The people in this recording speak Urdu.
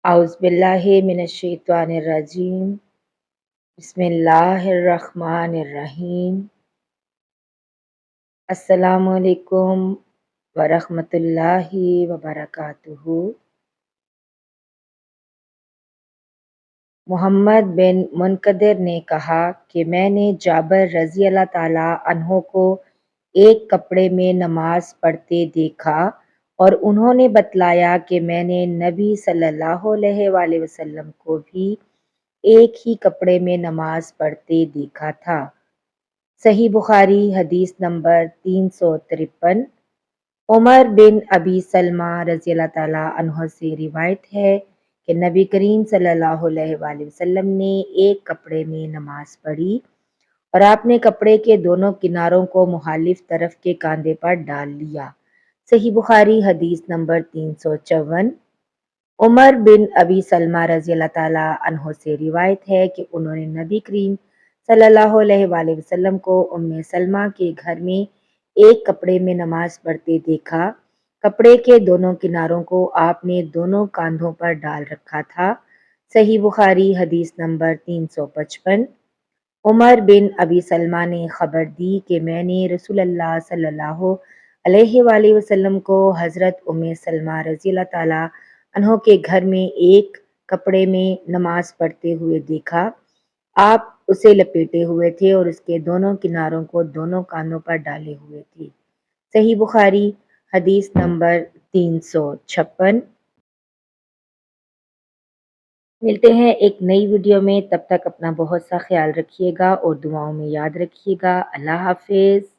اعوذ باللہ من الشیطان الرجیم بسم اللہ الرحمن الرحیم السلام علیکم ورحمۃ اللہ وبرکاتہ۔ محمد بن منقدر نے کہا کہ میں نے جابر رضی اللہ تعالیٰ عنہ کو ایک کپڑے میں نماز پڑھتے دیکھا اور انہوں نے بتلایا کہ میں نے نبی صلی اللہ علیہ وآلہ وسلم کو بھی ایک ہی کپڑے میں نماز پڑھتے دیکھا تھا۔ صحیح بخاری حدیث نمبر 353۔ عمر بن ابی سلمہ رضی اللہ تعالیٰ عنہ سے روایت ہے کہ نبی کریم صلی اللہ علیہ وآلہ وسلم نے ایک کپڑے میں نماز پڑھی اور آپ نے کپڑے کے دونوں کناروں کو مخالف طرف کے کاندھے پر ڈال لیا۔ صحیح بخاری حدیث نمبر 354۔ عمر بن ابی سلمہ رضی اللہ تعالیٰ عنہ سے روایت ہے کہ انہوں نے نبی کریم صلی اللہ علیہ وآلہ وسلم کو ام سلمہ کے گھر میں ایک کپڑے میں نماز پڑھتے دیکھا۔ کپڑے کے دونوں کناروں کو آپ نے دونوں کاندھوں پر ڈال رکھا تھا۔ صحیح بخاری حدیث نمبر 355۔ عمر بن ابی سلمہ نے خبر دی کہ میں نے رسول اللہ صلی اللہ علیہ وآلہ وسلم کو حضرت ام سلمہ رضی اللہ تعالیٰ عنہ کے گھر میں ایک کپڑے میں نماز پڑھتے ہوئے دیکھا۔ آپ اسے لپیٹے ہوئے تھے اور اس کے دونوں کناروں کو دونوں کاندھوں پر ڈالے ہوئے تھے۔ صحیح بخاری حدیث نمبر 356۔ ملتے ہیں ایک نئی ویڈیو میں، تب تک اپنا بہت سا خیال رکھیے گا اور دعاؤں میں یاد رکھیے گا۔ اللہ حافظ۔